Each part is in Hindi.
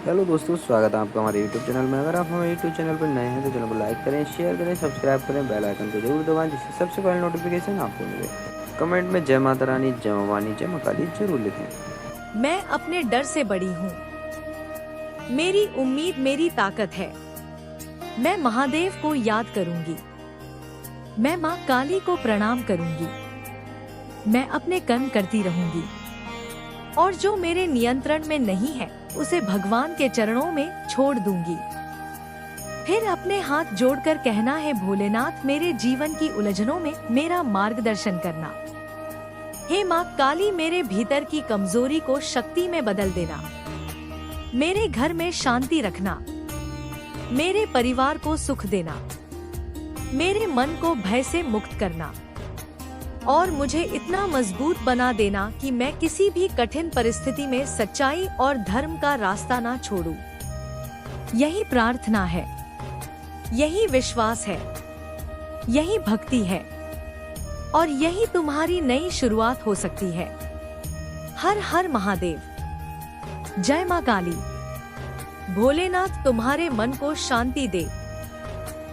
हेलो दोस्तों, स्वागत है आपका हमारे यूट्यूब चैनल में। अगर आप हमारे यूट्यूब चैनल पर नए हैं तो चैनल को लाइक करें, शेयर करें, सब्सक्राइब करें, बेल आइकन को जरूर दबाएं जिससे सबसे पहले नोटिफिकेशन आपको मिले। कमेंट में जय माता रानी, जय भवानी, जय मां काली जरूर लिखें। मैं अपने डर से बड़ी हूँ। मेरी उम्मीद मेरी ताकत है। मैं महादेव को याद करूंगी। मैं माँ काली को प्रणाम करूंगी। मैं अपने कर्म करती रहूंगी और जो मेरे नियंत्रण में नहीं है उसे भगवान के चरणों में छोड़ दूंगी। फिर अपने हाथ जोड़कर कहना है, भोलेनाथ मेरे जीवन की उलझनों में मेरा मार्गदर्शन करना। हे माँ काली, मेरे भीतर की कमजोरी को शक्ति में बदल देना। मेरे घर में शांति रखना। मेरे परिवार को सुख देना। मेरे मन को भय से मुक्त करना और मुझे इतना मजबूत बना देना कि मैं किसी भी कठिन परिस्थिति में सच्चाई और धर्म का रास्ता ना छोड़ूं। यही प्रार्थना है, यही विश्वास है, यही भक्ति है और यही तुम्हारी नई शुरुआत हो सकती है। हर हर महादेव। जय मां काली। भोलेनाथ तुम्हारे मन को शांति दे।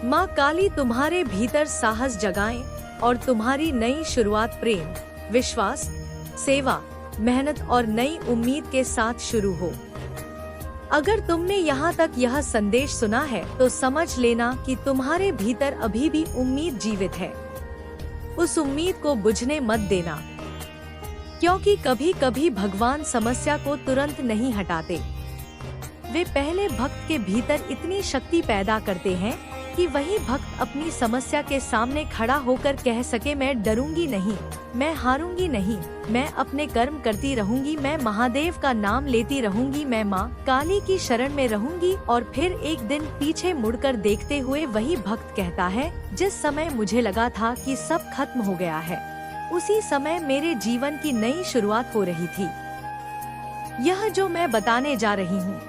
मां काली तुम्हारे भीतर साहस जगाएं और तुम्हारी नई शुरुआत प्रेम, विश्वास, सेवा, मेहनत और नई उम्मीद के साथ शुरू हो। अगर तुमने यहाँ तक यह संदेश सुना है तो समझ लेना कि तुम्हारे भीतर अभी भी उम्मीद जीवित है। उस उम्मीद को बुझने मत देना, क्योंकि कभी कभी भगवान समस्या को तुरंत नहीं हटाते। वे पहले भक्त के भीतर इतनी शक्ति पैदा करते हैं कि वही भक्त अपनी समस्या के सामने खड़ा होकर कह सके, मैं डरूंगी नहीं, मैं हारूंगी नहीं, मैं अपने कर्म करती रहूंगी, मैं महादेव का नाम लेती रहूंगी, मैं माँ काली की शरण में रहूंगी। और फिर एक दिन पीछे मुड़कर देखते हुए वही भक्त कहता है, जिस समय मुझे लगा था कि सब खत्म हो गया है, उसी समय मेरे जीवन की नई शुरुआत हो रही थी। यह जो मैं बताने जा रही हूँ,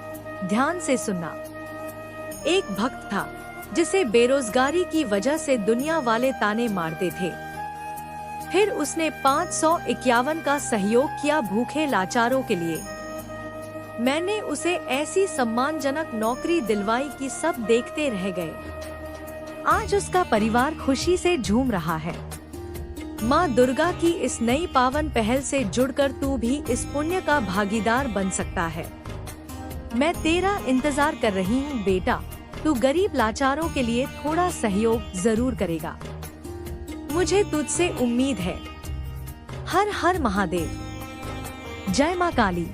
ध्यान से सुनना। एक भक्त था जिसे बेरोजगारी की वजह से दुनिया वाले ताने मारते थे। फिर उसने 551 का सहयोग किया भूखे लाचारों के लिए। मैंने उसे ऐसी सम्मानजनक नौकरी दिलवाई कि सब देखते रह गए। आज उसका परिवार खुशी से झूम रहा है। माँ दुर्गा की इस नई पावन पहल से जुड़कर तू भी इस पुण्य का भागीदार बन सकता है। मैं तेरा इंतजार कर रही हूँ बेटा। तू गरीब लाचारों के लिए थोड़ा सहयोग जरूर करेगा। मुझे तुझसे उम्मीद है। हर हर महादेव। जय मां काली।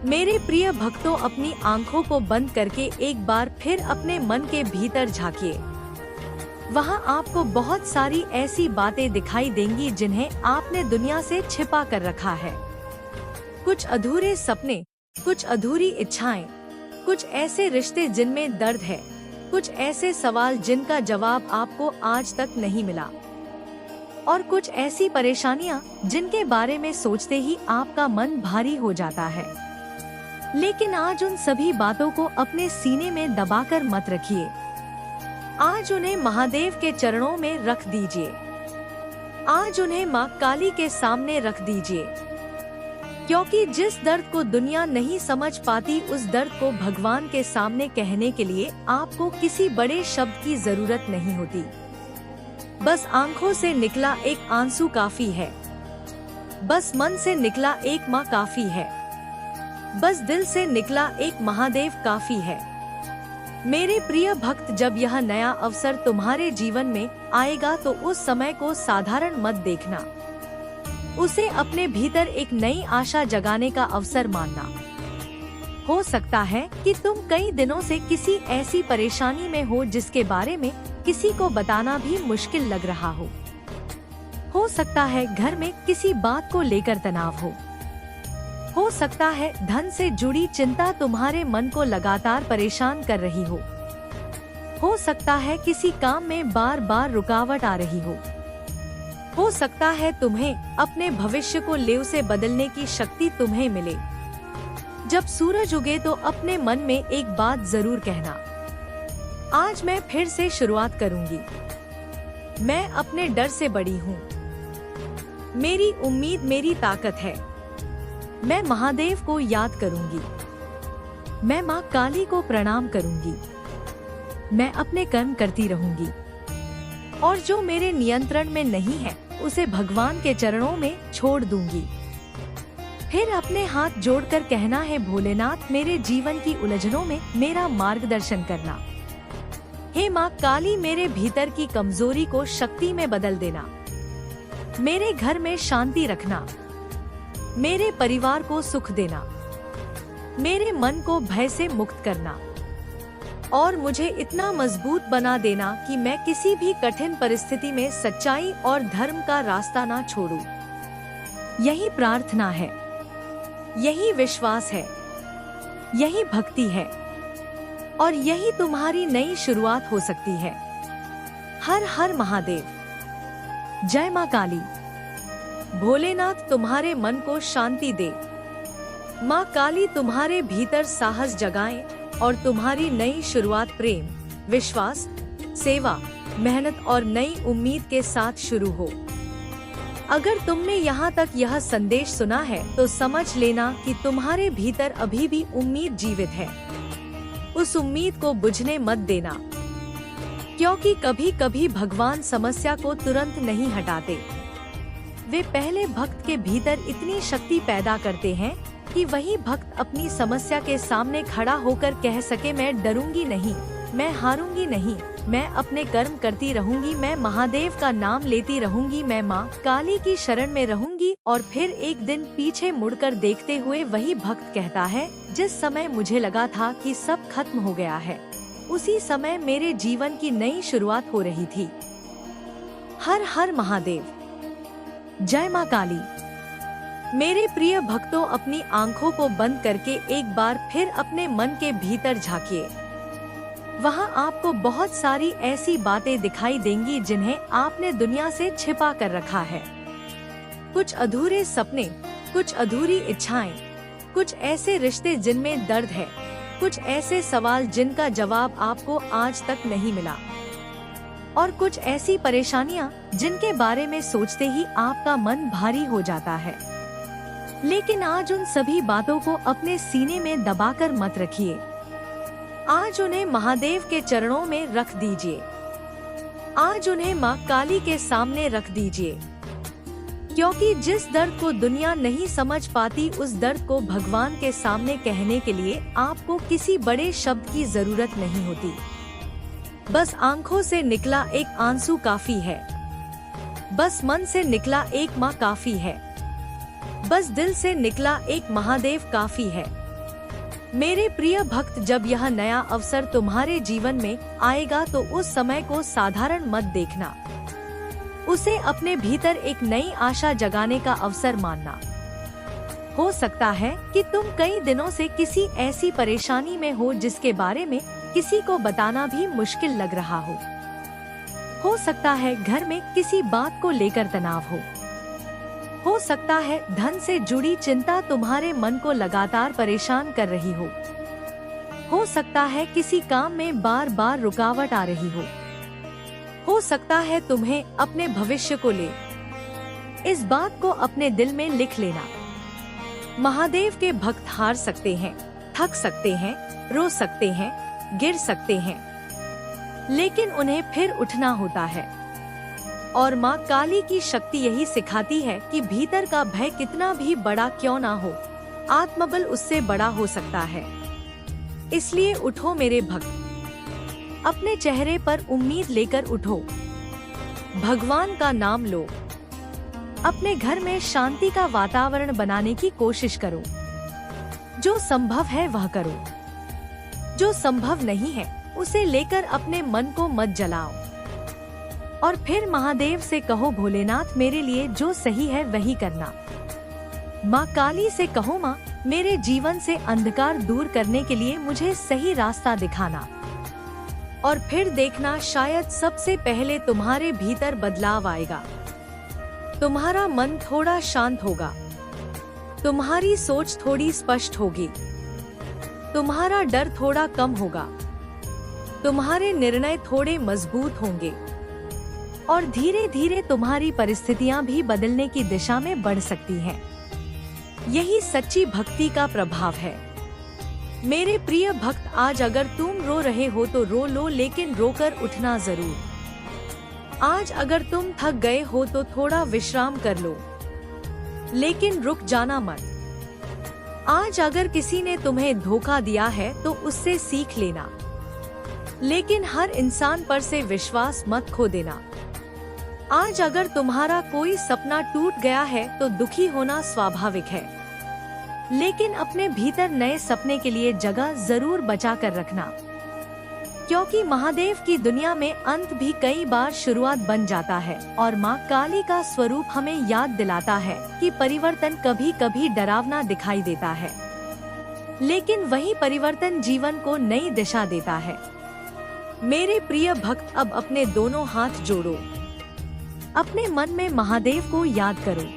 मेरे प्रिय भक्तों, अपनी आंखों को बंद करके एक बार फिर अपने मन के भीतर झांकिए। वहां आपको बहुत सारी ऐसी बातें दिखाई देंगी जिन्हें आपने दुनिया से छिपा कर रखा है। कुछ अधूरे सपने, कुछ अधूरी इच्छाएं, कुछ ऐसे रिश्ते जिनमें दर्द है, कुछ ऐसे सवाल जिनका जवाब आपको आज तक नहीं मिला और कुछ ऐसी परेशानियां जिनके बारे में सोचते ही आपका मन भारी हो जाता है। लेकिन आज उन सभी बातों को अपने सीने में दबाकर मत रखिए। आज उन्हें महादेव के चरणों में रख दीजिए। आज उन्हें माँ काली के सामने रख दीजिए, क्योंकि जिस दर्द को दुनिया नहीं समझ पाती उस दर्द को भगवान के सामने कहने के लिए आपको किसी बड़े शब्द की जरूरत नहीं होती। बस आंखों से निकला एक आंसू काफी है। बस मन से निकला एक माँ काफी है। बस दिल से निकला एक महादेव काफी है। मेरे प्रिय भक्त, जब यह नया अवसर तुम्हारे जीवन में आएगा तो उस समय को साधारण मत देखना। उसे अपने भीतर एक नई आशा जगाने का अवसर मानना। हो सकता है कि तुम कई दिनों से किसी ऐसी परेशानी में हो जिसके बारे में किसी को बताना भी मुश्किल लग रहा हो। हो सकता है घर में किसी बात को लेकर तनाव हो। हो सकता है धन से जुड़ी चिंता तुम्हारे मन को लगातार परेशान कर रही हो। हो सकता है किसी काम में बार बार रुकावट आ रही हो सकता है तुम्हें अपने भविष्य को लेव से बदलने की शक्ति तुम्हें मिले। जब सूरज उगे तो अपने मन में एक बात जरूर कहना, आज मैं फिर से शुरुआत करूंगी। मैं अपने डर से बड़ी हूँ। मेरी उम्मीद मेरी ताकत है। मैं महादेव को याद करूंगी। मैं माँ काली को प्रणाम करूंगी। मैं अपने कर्म करती रहूंगी और जो मेरे नियंत्रण में नहीं है उसे भगवान के चरणों में छोड़ दूंगी। फिर अपने हाथ जोड़कर कहना है, भोलेनाथ मेरे जीवन की उलझनों में मेरा मार्गदर्शन करना। हे माँ काली, मेरे भीतर की कमजोरी को शक्ति में बदल देना। मेरे घर में शांति रखना, मेरे परिवार को सुख देना, मेरे मन को भय से मुक्त करना और मुझे इतना मजबूत बना देना कि मैं किसी भी कठिन परिस्थिति में सच्चाई और धर्म का रास्ता ना छोड़ूं। यही प्रार्थना है, यही विश्वास है, यही भक्ति है और यही तुम्हारी नई शुरुआत हो सकती है। हर हर महादेव। जय माँ काली। भोलेनाथ तुम्हारे मन को शांति दे। माँ काली तुम्हारे भीतर साहस जगाए और तुम्हारी नई शुरुआत प्रेम, विश्वास, सेवा, मेहनत और नई उम्मीद के साथ शुरू हो। अगर तुमने यहाँ तक यह संदेश सुना है तो समझ लेना कि तुम्हारे भीतर अभी भी उम्मीद जीवित है। उस उम्मीद को बुझने मत देना, क्योंकि कभी कभी भगवान समस्या को तुरंत नहीं हटाते। वे पहले भक्त के भीतर इतनी शक्ति पैदा करते हैं कि वही भक्त अपनी समस्या के सामने खड़ा होकर कह सके, मैं डरूंगी नहीं, मैं हारूंगी नहीं, मैं अपने कर्म करती रहूंगी, मैं महादेव का नाम लेती रहूंगी, मैं माँ काली की शरण में रहूंगी। और फिर एक दिन पीछे मुड़कर देखते हुए वही भक्त कहता है, जिस समय मुझे लगा था कि सब खत्म हो गया है, उसी समय मेरे जीवन की नई शुरुआत हो रही थी। हर हर महादेव। जय माँ काली। मेरे प्रिय भक्तों, अपनी आंखों को बंद करके एक बार फिर अपने मन के भीतर झांकिए। वहाँ आपको बहुत सारी ऐसी बातें दिखाई देंगी जिन्हें आपने दुनिया से छिपा कर रखा है। कुछ अधूरे सपने, कुछ अधूरी इच्छाएं, कुछ ऐसे रिश्ते जिनमें दर्द है, कुछ ऐसे सवाल जिनका जवाब आपको आज तक नहीं मिला और कुछ ऐसी परेशानियां जिनके बारे में सोचते ही आपका मन भारी हो जाता है। लेकिन आज उन सभी बातों को अपने सीने में दबाकर मत रखिए। आज उन्हें महादेव के चरणों में रख दीजिए। आज उन्हें माँ काली के सामने रख दीजिए, क्योंकि जिस दर्द को दुनिया नहीं समझ पाती उस दर्द को भगवान के सामने कहने के लिए आपको किसी बड़े शब्द की जरूरत नहीं होती। बस आंखों से निकला एक आंसू काफी है, बस मन से निकला एक माँ काफी है, बस दिल से निकला एक महादेव काफी है। मेरे प्रिय भक्त, जब यह नया अवसर तुम्हारे जीवन में आएगा तो उस समय को साधारण मत देखना, उसे अपने भीतर एक नई आशा जगाने का अवसर मानना। हो सकता है कि तुम कई दिनों से किसी ऐसी परेशानी में हो जिसके बारे में किसी को बताना भी मुश्किल लग रहा हो। हो सकता है घर में किसी बात को लेकर तनाव हो सकता है धन से जुड़ी चिंता तुम्हारे मन को लगातार परेशान कर रही हो सकता है किसी काम में बार बार रुकावट आ रही हो सकता है तुम्हें अपने भविष्य को ले। इस बात को अपने दिल में लिख लेना। महादेव के भक्त हार सकते हैं, थक सकते हैं, रो सकते हैं, गिर सकते हैं, लेकिन उन्हें फिर उठना होता है। और माँ काली की शक्ति यही सिखाती है कि भीतर का भय कितना भी बड़ा क्यों ना हो, आत्मबल उससे बड़ा हो सकता है। इसलिए उठो मेरे भक्त, अपने चेहरे पर उम्मीद लेकर उठो, भगवान का नाम लो, अपने घर में शांति का वातावरण बनाने की कोशिश करो। जो संभव है वह करो, जो संभव नहीं है उसे लेकर अपने मन को मत जलाओ। और फिर महादेव से कहो, भोलेनाथ मेरे लिए जो सही है वही करना। माँ काली से कहो, माँ मेरे जीवन से अंधकार दूर करने के लिए मुझे सही रास्ता दिखाना। और फिर देखना, शायद सबसे पहले तुम्हारे भीतर बदलाव आएगा। तुम्हारा मन थोड़ा शांत होगा, तुम्हारी सोच थोड़ी स्पष्ट होगी, तुम्हारा डर थोड़ा कम होगा, तुम्हारे निर्णय थोड़े मजबूत होंगे और धीरे धीरे तुम्हारी परिस्थितियां भी बदलने की दिशा में बढ़ सकती हैं। यही सच्ची भक्ति का प्रभाव है। मेरे प्रिय भक्त, आज अगर तुम रो रहे हो तो रो लो, लेकिन रोकर उठना जरूर। आज अगर तुम थक गए हो तो थोड़ा विश्राम कर लो, लेकिन रुक जाना मत। आज अगर किसी ने तुम्हें धोखा दिया है तो उससे सीख लेना, लेकिन हर इंसान पर से विश्वास मत खो देना। आज अगर तुम्हारा कोई सपना टूट गया है तो दुखी होना स्वाभाविक है, लेकिन अपने भीतर नए सपने के लिए जगह जरूर बचा कर रखना, क्योंकि महादेव की दुनिया में अंत भी कई बार शुरुआत बन जाता है। और माँ काली का स्वरूप हमें याद दिलाता है कि परिवर्तन कभी कभी डरावना दिखाई देता है, लेकिन वही परिवर्तन जीवन को नई दिशा देता है। मेरे प्रिय भक्त, अब अपने दोनों हाथ जोड़ो, अपने मन में महादेव को याद करो,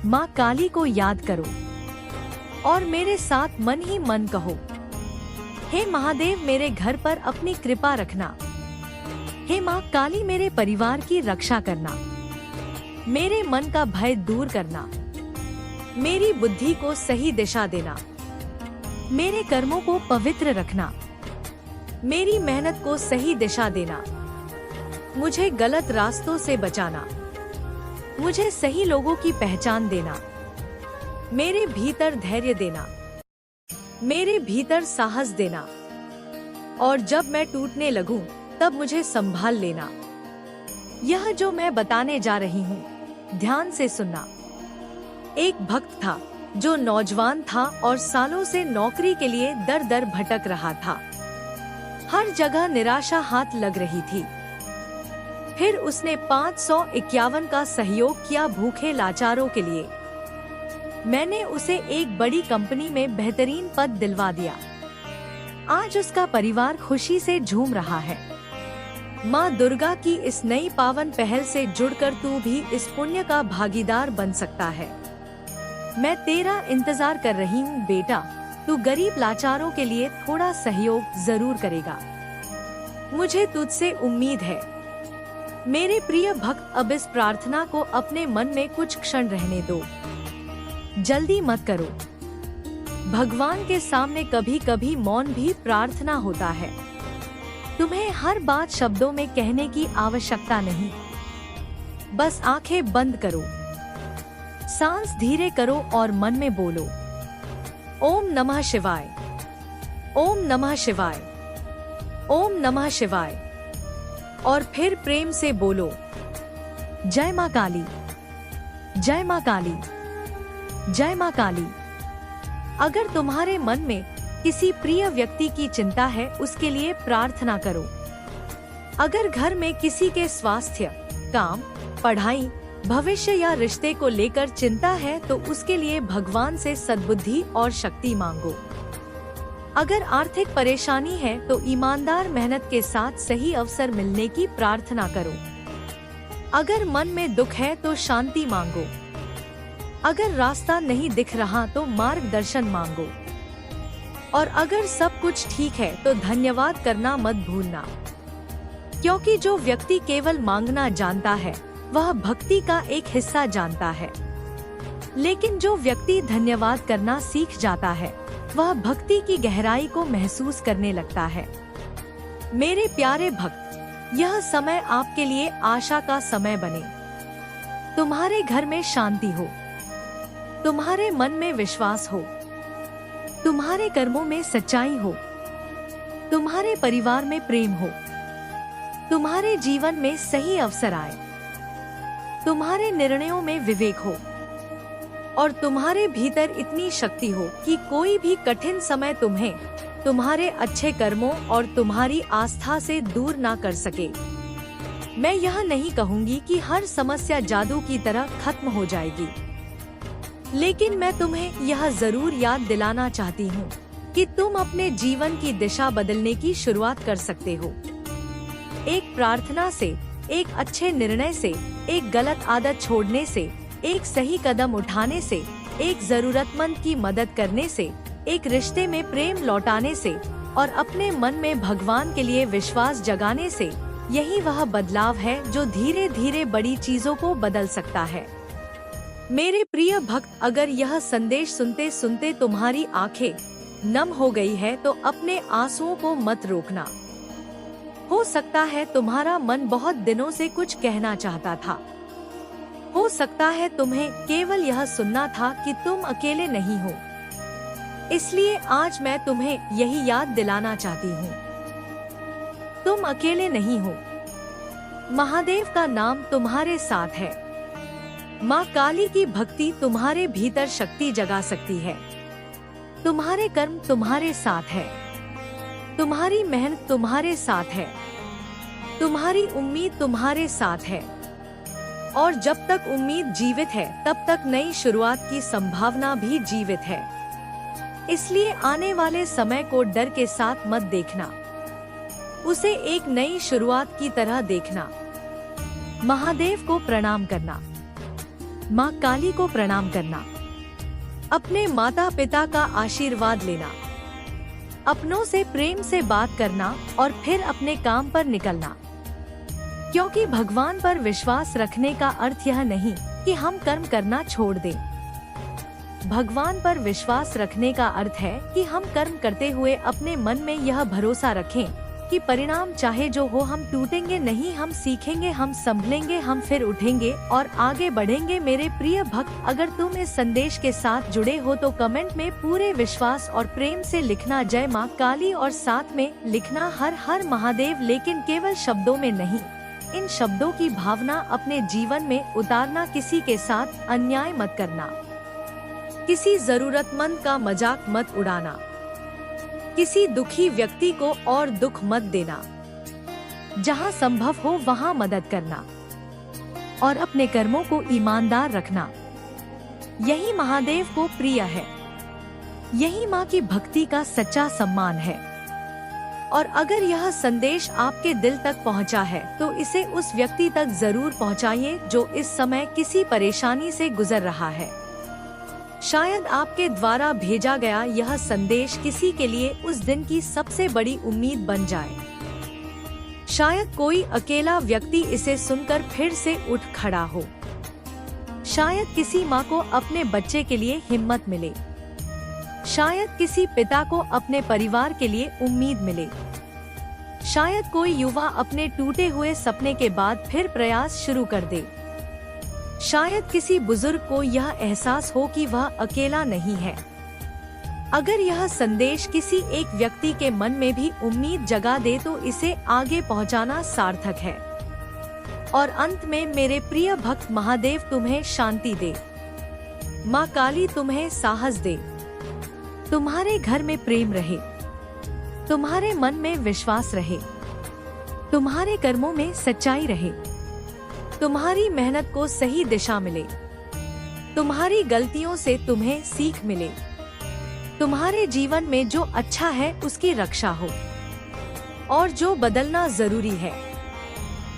माँ काली को याद करो और मेरे साथ मन ही मन कहो, हे महादेव मेरे घर पर अपनी कृपा रखना, हे माँ काली मेरे परिवार की रक्षा करना, मेरे मन का भय दूर करना, मेरी बुद्धि को सही दिशा देना, मेरे कर्मों को पवित्र रखना, मेरी मेहनत को सही दिशा देना, मुझे गलत रास्तों से बचाना, मुझे सही लोगों की पहचान देना, मेरे भीतर धैर्य देना, मेरे भीतर साहस देना, और जब मैं टूटने लगूं तब मुझे संभाल लेना। यह जो मैं बताने जा रही हूँ, ध्यान से सुनना। एक भक्त था जो नौजवान था और सालों से नौकरी के लिए दर दर भटक रहा था। हर जगह निराशा हाथ लग रही थी। फिर उसने 551 का सहयोग किया भूखे लाचारों के लिए। मैंने उसे एक बड़ी कंपनी में बेहतरीन पद दिलवा दिया। आज उसका परिवार खुशी से झूम रहा है। माँ दुर्गा की इस नई पावन पहल से जुड़कर तू भी इस पुण्य का भागीदार बन सकता है। मैं तेरा इंतजार कर रही हूँ बेटा, तू गरीब लाचारों के लिए थोड़ा सहयोग जरूर करेगा। मुझे तुझसे उम्मीद है। मेरे प्रिय भक्त, अब इस प्रार्थना को अपने मन में कुछ क्षण रहने दो, जल्दी मत करो। भगवान के सामने कभी कभी मौन भी प्रार्थना होता है। तुम्हें हर बात शब्दों में कहने की आवश्यकता नहीं, बस आंखें बंद करो, सांस धीरे करो और मन में बोलो, ओम नमः शिवाय, ओम नमः शिवाय, ओम नमः शिवाय। और फिर प्रेम से बोलो, जय माँ काली, जय माँ काली, जय माँ काली। अगर तुम्हारे मन में किसी प्रिय व्यक्ति की चिंता है, उसके लिए प्रार्थना करो। अगर घर में किसी के स्वास्थ्य, काम, पढ़ाई, भविष्य या रिश्ते को लेकर चिंता है तो उसके लिए भगवान से सद्बुद्धि और शक्ति मांगो। अगर आर्थिक परेशानी है तो ईमानदार मेहनत के साथ सही अवसर मिलने की प्रार्थना करो। अगर मन में दुख है तो शांति मांगो। अगर रास्ता नहीं दिख रहा तो मार्गदर्शन मांगो। और अगर सब कुछ ठीक है तो धन्यवाद करना मत भूलना, क्योंकि जो व्यक्ति केवल मांगना जानता है वह भक्ति का एक हिस्सा जानता है, लेकिन जो व्यक्ति धन्यवाद करना सीख जाता है वह भक्ति की गहराई को महसूस करने लगता है। मेरे प्यारे भक्त, यह समय आपके लिए आशा का समय बने। तुम्हारे घर में शांति हो, तुम्हारे मन में विश्वास हो, तुम्हारे कर्मों में सच्चाई हो, तुम्हारे परिवार में प्रेम हो, तुम्हारे जीवन में सही अवसर आए, तुम्हारे निर्णयों में विवेक हो और तुम्हारे भीतर इतनी शक्ति हो कि कोई भी कठिन समय तुम्हें तुम्हारे अच्छे कर्मों और तुम्हारी आस्था से दूर ना कर सके। मैं यह नहीं कहूँगी कि हर समस्या जादू की तरह खत्म हो जाएगी, लेकिन मैं तुम्हें यह जरूर याद दिलाना चाहती हूँ कि तुम अपने जीवन की दिशा बदलने की शुरुआत कर सकते हो। एक प्रार्थना से, एक अच्छे निर्णय से, एक गलत आदत छोड़ने से, एक सही कदम उठाने से, एक जरूरतमंद की मदद करने से, एक रिश्ते में प्रेम लौटाने से और अपने मन में भगवान के लिए विश्वास जगाने से, यही वह बदलाव है जो धीरे धीरे बड़ी चीजों को बदल सकता है। मेरे प्रिय भक्त, अगर यह संदेश सुनते सुनते तुम्हारी आंखें नम हो गई है तो अपने आंसुओं को मत रोकना। हो सकता है तुम्हारा मन बहुत दिनों से कुछ कहना चाहता था। हो सकता है तुम्हें केवल यह सुनना था कि तुम अकेले नहीं हो। इसलिए आज मैं तुम्हें यही याद दिलाना चाहती हूँ, तुम अकेले नहीं हो। महादेव का नाम तुम्हारे साथ है। माँ काली की भक्ति तुम्हारे भीतर शक्ति जगा सकती है। तुम्हारे कर्म तुम्हारे साथ है, तुम्हारी मेहनत तुम्हारे साथ है, तुम्हारी उम्मीद तुम्हारे साथ है। और जब तक उम्मीद जीवित है तब तक नई शुरुआत की संभावना भी जीवित है। इसलिए आने वाले समय को डर के साथ मत देखना, उसे एक नई शुरुआत की तरह देखना। महादेव को प्रणाम करना, माँ काली को प्रणाम करना, अपने माता पिता का आशीर्वाद लेना, अपनों से प्रेम से बात करना और फिर अपने काम पर निकलना। क्योंकि भगवान पर विश्वास रखने का अर्थ यह नहीं कि हम कर्म करना छोड़ दें। भगवान पर विश्वास रखने का अर्थ है कि हम कर्म करते हुए अपने मन में यह भरोसा रखें कि परिणाम चाहे जो हो हम टूटेंगे नहीं, हम सीखेंगे, हम संभलेंगे, हम फिर उठेंगे और आगे बढ़ेंगे। मेरे प्रिय भक्त, अगर तुम इस संदेश के साथ जुड़े हो तो कमेंट में पूरे विश्वास और प्रेम से लिखना जय माँ काली और साथ में लिखना हर हर महादेव, लेकिन केवल शब्दों में नहीं। इन शब्दों की भावना अपने जीवन में उतारना। किसी के साथ अन्याय मत करना, किसी जरूरतमंद का मजाक मत उड़ाना, किसी दुखी व्यक्ति को और दुख मत देना। जहाँ संभव हो वहाँ मदद करना और अपने कर्मों को ईमानदार रखना। यही महादेव को प्रिय है, यही माँ की भक्ति का सच्चा सम्मान है। और अगर यह संदेश आपके दिल तक पहुँचा है तो इसे उस व्यक्ति तक जरूर पहुँचाइए जो इस समय किसी परेशानी से गुजर रहा है। शायद आपके द्वारा भेजा गया यह संदेश किसी के लिए उस दिन की सबसे बड़ी उम्मीद बन जाए। शायद कोई अकेला व्यक्ति इसे सुनकर फिर से उठ खड़ा हो। शायद किसी माँ को अपने बच्चे के लिए हिम्मत मिले। शायद किसी पिता को अपने परिवार के लिए उम्मीद मिले। शायद कोई युवा अपने टूटे हुए सपने के बाद फिर प्रयास शुरू कर दे। शायद किसी बुजुर्ग को यह एहसास हो कि वह अकेला नहीं है। अगर यह संदेश किसी एक व्यक्ति के मन में भी उम्मीद जगा दे तो इसे आगे पहुंचाना सार्थक है। और अंत में मेरे प्रिय भक्त, महादेव तुम्हें शांति दे, माँ काली तुम्हें साहस दे, तुम्हारे घर में प्रेम रहे, तुम्हारे मन में विश्वास रहे, तुम्हारे कर्मों में सच्चाई रहे, तुम्हारी मेहनत को सही दिशा मिले, तुम्हारी गलतियों से तुम्हें सीख मिले, तुम्हारे जीवन में जो अच्छा है उसकी रक्षा हो और जो बदलना जरूरी है।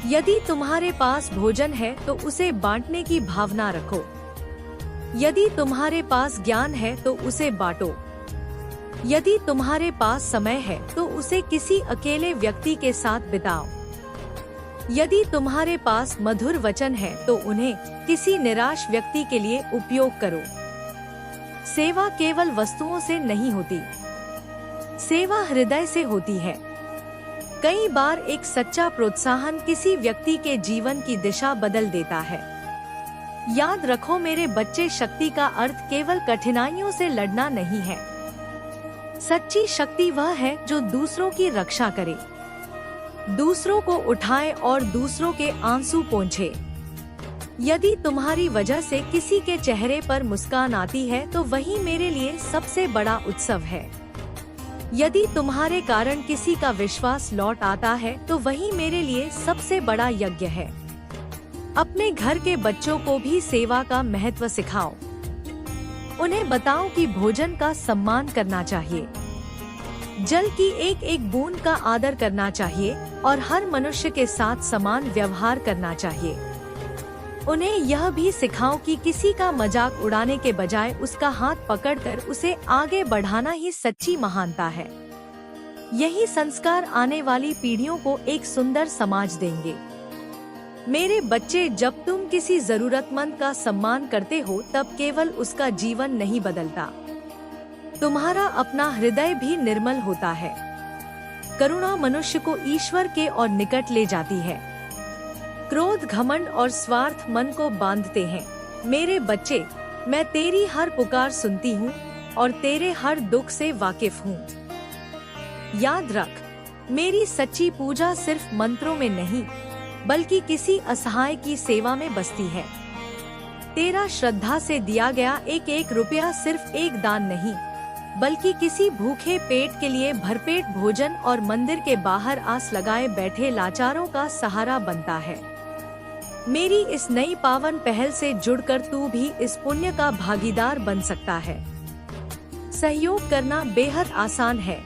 यदि तुम्हारे पास भोजन है तो उसे बांटने की भावना रखो। यदि तुम्हारे पास ज्ञान है तो उसे बांटो। यदि तुम्हारे पास समय है तो उसे किसी अकेले व्यक्ति के साथ बिताओ। यदि तुम्हारे पास मधुर वचन है तो उन्हें किसी निराश व्यक्ति के लिए उपयोग करो। सेवा केवल वस्तुओं से नहीं होती, सेवा हृदय से होती है। कई बार एक सच्चा प्रोत्साहन किसी व्यक्ति के जीवन की दिशा बदल देता है। याद रखो मेरे बच्चे, शक्ति का अर्थ केवल कठिनाइयों से लड़ना नहीं है। सच्ची शक्ति वह है जो दूसरों की रक्षा करे, दूसरों को उठाए और दूसरों के आंसू पोंछे। यदि तुम्हारी वजह से किसी के चेहरे पर मुस्कान आती है तो वही मेरे लिए सबसे बड़ा उत्सव है। यदि तुम्हारे कारण किसी का विश्वास लौट आता है तो वही मेरे लिए सबसे बड़ा यज्ञ है। अपने घर के बच्चों को भी सेवा का महत्व सिखाओ। उन्हें बताओ कि भोजन का सम्मान करना चाहिए, जल की एक एक बूंद का आदर करना चाहिए और हर मनुष्य के साथ समान व्यवहार करना चाहिए। उन्हें यह भी सिखाओ कि किसी का मजाक उड़ाने के बजाय उसका हाथ पकड़कर उसे आगे बढ़ाना ही सच्ची महानता है। यही संस्कार आने वाली पीढ़ियों को एक सुंदर समाज देंगे। मेरे बच्चे, जब तुम किसी जरूरतमंद का सम्मान करते हो तब केवल उसका जीवन नहीं बदलता, तुम्हारा अपना हृदय भी निर्मल होता है। करुणा मनुष्य को ईश्वर के और निकट ले जाती है। क्रोध, घमंड और स्वार्थ मन को बांधते हैं। मेरे बच्चे, मैं तेरी हर पुकार सुनती हूँ और तेरे हर दुख से वाकिफ हूँ। याद रख, मेरी सच्ची पूजा सिर्फ मंत्रों में नहीं, बल्कि किसी असहाय की सेवा में बसती है। तेरा श्रद्धा से दिया गया एक एक रुपया सिर्फ एक दान नहीं, बल्कि किसी भूखे पेट के लिए भरपेट भोजन और मंदिर के बाहर आस लगाए बैठे लाचारों का सहारा बनता है। मेरी इस नई पावन पहल से जुड़कर तू भी इस पुण्य का भागीदार बन सकता है। सहयोग करना बेहद आसान है।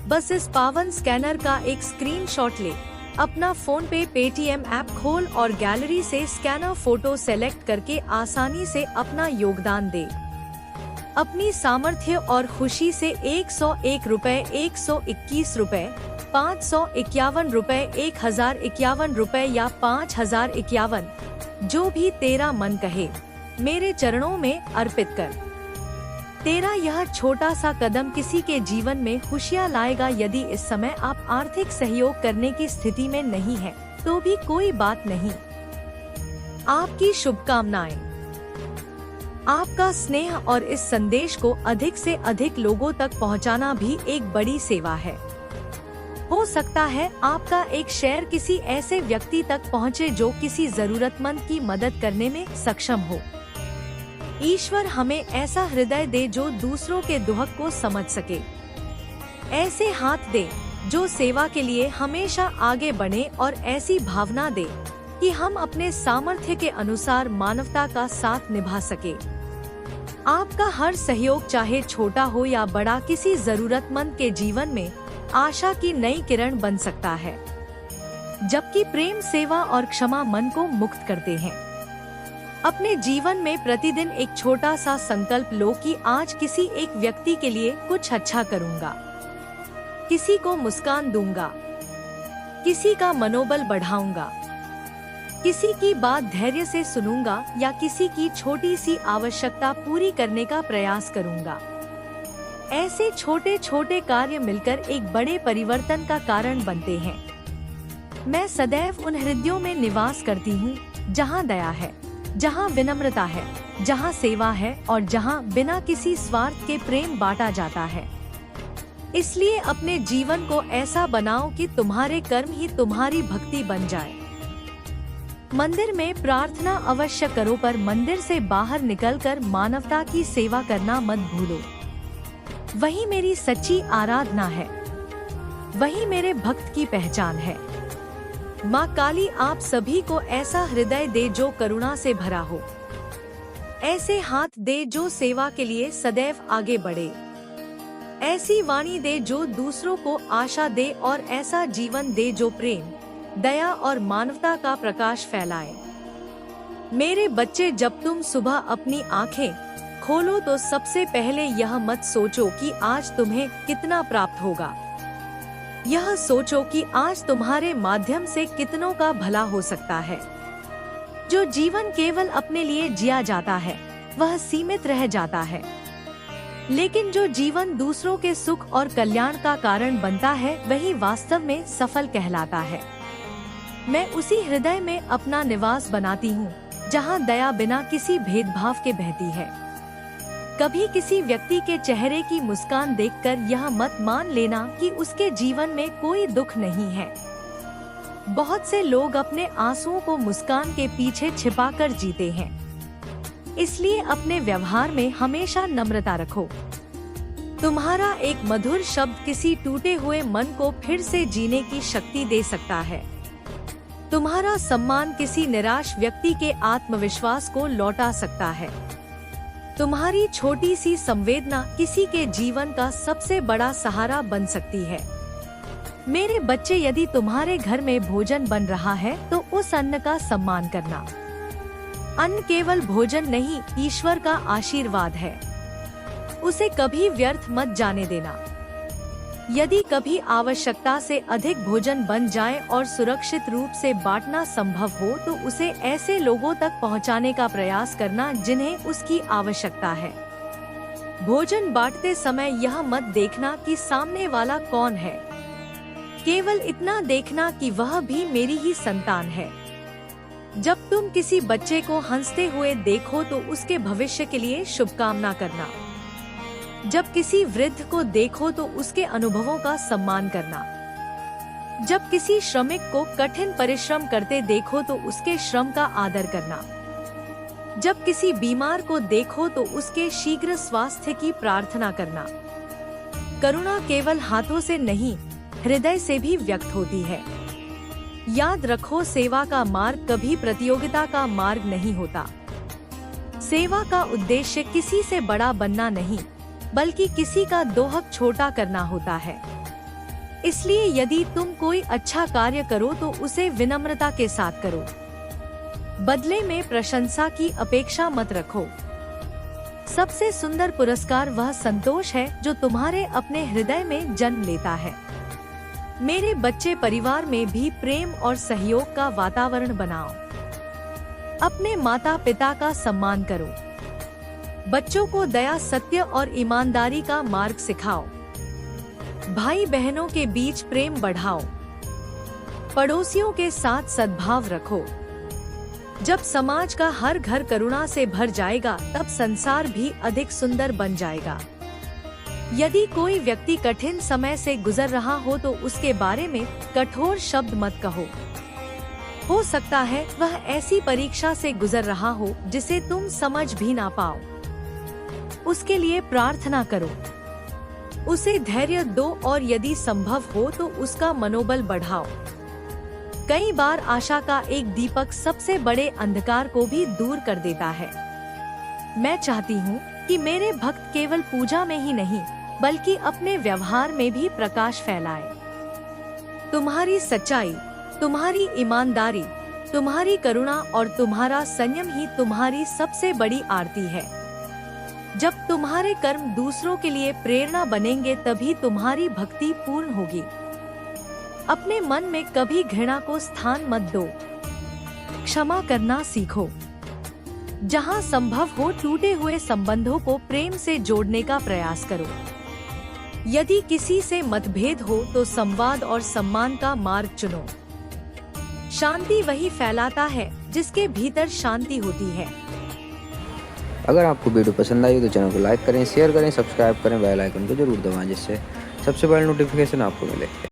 बस इस पावन स्कैनर का एक स्क्रीनशॉट ले, अपना फोन पे पेटीएम ऐप खोल और गैलरी से स्कैनर फोटो सेलेक्ट करके आसानी से अपना योगदान दे। अपनी सामर्थ्य और खुशी से 101 रुपए, 121 रुपए, 551 रुपए, 1051 रुपए या 5051, जो भी तेरा मन कहे, मेरे चरणों में अर्पित कर। तेरा यह छोटा सा कदम किसी के जीवन में खुशियाँ लाएगा। यदि इस समय आप आर्थिक सहयोग करने की स्थिति में नहीं हैं, तो भी कोई बात नहीं। आपकी शुभकामनाएं। आपका स्नेह और इस संदेश को अधिक से अधिक लोगों तक पहुंचाना भी एक बड़ी सेवा है। हो सकता है आपका एक शेयर किसी ऐसे व्यक्ति तक पहुंचे जो किसी जरूरतमंद की मदद करने में सक्षम हो। ईश्वर हमें ऐसा हृदय दे जो दूसरों के दुख को समझ सके। ऐसे हाथ दे जो सेवा के लिए हमेशा आगे बढ़े और ऐसी भावना दे कि हम अपने सामर्थ्य के अनुसार मानवता का साथ निभा सके। आपका हर सहयोग, चाहे छोटा हो या बड़ा, किसी जरूरतमंद के जीवन में आशा की नई किरण बन सकता है। जबकि प्रेम, सेवा और क्षमा मन को मुक्त करते हैं। अपने जीवन में प्रतिदिन एक छोटा सा संकल्प लो कि आज किसी एक व्यक्ति के लिए कुछ अच्छा करूंगा, किसी को मुस्कान दूंगा, किसी का मनोबल बढ़ाऊंगा, किसी की बात धैर्य से सुनूंगा या किसी की छोटी सी आवश्यकता पूरी करने का प्रयास करूंगा। ऐसे छोटे छोटे कार्य मिलकर एक बड़े परिवर्तन का कारण बनते हैं। मैं सदैव उन हृदयों में निवास करती हूँ जहाँ दया है, जहाँ विनम्रता है, जहाँ सेवा है और जहाँ बिना किसी स्वार्थ के प्रेम बांटा जाता है। इसलिए अपने जीवन को ऐसा बनाओ कि तुम्हारे कर्म ही तुम्हारी भक्ति बन जाए। मंदिर में प्रार्थना अवश्य करो, पर मंदिर से बाहर निकलकर मानवता की सेवा करना मत भूलो। वही मेरी सच्ची आराधना है, वही मेरे भक्त की पहचान है। माँ काली आप सभी को ऐसा हृदय दे जो करुणा से भरा हो, ऐसे हाथ दे जो सेवा के लिए सदैव आगे बढ़े, ऐसी वाणी दे जो दूसरों को आशा दे और ऐसा जीवन दे जो प्रेम, दया और मानवता का प्रकाश फैलाए। मेरे बच्चे, जब तुम सुबह अपनी आंखें खोलो तो सबसे पहले यह मत सोचो कि आज तुम्हें कितना प्राप्त होगा। यह सोचो कि आज तुम्हारे माध्यम से कितनों का भला हो सकता है। जो जीवन केवल अपने लिए जिया जाता है वह सीमित रह जाता है, लेकिन जो जीवन दूसरों के सुख और कल्याण का कारण बनता है वही वास्तव में सफल कहलाता है। मैं उसी हृदय में अपना निवास बनाती हूँ जहाँ दया बिना किसी भेदभाव के बहती है। कभी किसी व्यक्ति के चेहरे की मुस्कान देखकर यह मत मान लेना कि उसके जीवन में कोई दुख नहीं है। बहुत से लोग अपने आंसुओं को मुस्कान के पीछे छिपाकर जीते हैं। इसलिए अपने व्यवहार में हमेशा नम्रता रखो। तुम्हारा एक मधुर शब्द किसी टूटे हुए मन को फिर से जीने की शक्ति दे सकता है। तुम्हारा सम्मान किसी निराश व्यक्ति के आत्मविश्वास को लौटा सकता है। तुम्हारी छोटी सी संवेदना किसी के जीवन का सबसे बड़ा सहारा बन सकती है। मेरे बच्चे, यदि तुम्हारे घर में भोजन बन रहा है तो उस अन्न का सम्मान करना। अन्न केवल भोजन नहीं, ईश्वर का आशीर्वाद है। उसे कभी व्यर्थ मत जाने देना। यदि कभी आवश्यकता से अधिक भोजन बन जाए और सुरक्षित रूप से बांटना संभव हो तो उसे ऐसे लोगों तक पहुंचाने का प्रयास करना जिन्हें उसकी आवश्यकता है। भोजन बांटते समय यह मत देखना कि सामने वाला कौन है, केवल इतना देखना कि वह भी मेरी ही संतान है। जब तुम किसी बच्चे को हंसते हुए देखो तो उसके भविष्य के लिए शुभकामना करना। जब किसी वृद्ध को देखो तो उसके अनुभवों का सम्मान करना। जब किसी श्रमिक को कठिन परिश्रम करते देखो तो उसके श्रम का आदर करना। जब किसी बीमार को देखो तो उसके शीघ्र स्वास्थ्य की प्रार्थना करना। करुणा केवल हाथों से नहीं, हृदय से भी व्यक्त होती है। याद रखो, सेवा का मार्ग कभी प्रतियोगिता का मार्ग नहीं होता। सेवा का उद्देश्य किसी से बड़ा बनना नहीं, बल्कि किसी का दोहक छोटा करना होता है। इसलिए यदि तुम कोई अच्छा कार्य करो तो उसे विनम्रता के साथ करो। बदले में प्रशंसा की अपेक्षा मत रखो। सबसे सुंदर पुरस्कार वह संतोष है जो तुम्हारे अपने हृदय में जन्म लेता है। मेरे बच्चे, परिवार में भी प्रेम और सहयोग का वातावरण बनाओ। अपने माता पिता का सम्मान करो। बच्चों को दया, सत्य और ईमानदारी का मार्ग सिखाओ। भाई बहनों के बीच प्रेम बढ़ाओ। पड़ोसियों के साथ सद्भाव रखो। जब समाज का हर घर करुणा से भर जाएगा, तब संसार भी अधिक सुंदर बन जाएगा। यदि कोई व्यक्ति कठिन समय से गुजर रहा हो तो उसके बारे में कठोर शब्द मत कहो। हो सकता है वह ऐसी परीक्षा से गुजर रहा हो जिसे तुम समझ भी ना पाओ। उसके लिए प्रार्थना करो, उसे धैर्य दो और यदि संभव हो तो उसका मनोबल बढ़ाओ। कई बार आशा का एक दीपक सबसे बड़े अंधकार को भी दूर कर देता है। मैं चाहती हूँ कि मेरे भक्त केवल पूजा में ही नहीं, बल्कि अपने व्यवहार में भी प्रकाश फैलाए। तुम्हारी सच्चाई, तुम्हारी ईमानदारी, तुम्हारी करुणा और तुम्हारा संयम ही तुम्हारी सबसे बड़ी आरती है। जब तुम्हारे कर्म दूसरों के लिए प्रेरणा बनेंगे, तभी तुम्हारी भक्ति पूर्ण होगी। अपने मन में कभी घृणा को स्थान मत दो। क्षमा करना सीखो। जहाँ संभव हो, टूटे हुए संबंधों को प्रेम से जोड़ने का प्रयास करो। यदि किसी से मतभेद हो तो संवाद और सम्मान का मार्ग चुनो। शांति वही फैलाता है जिसके भीतर शांति होती है। अगर आपको वीडियो पसंद आई तो चैनल को लाइक करें, शेयर करें, सब्सक्राइब करें, बेल आइकन को जरूर दबाएं, जिससे सबसे पहले नोटिफिकेशन आपको मिले।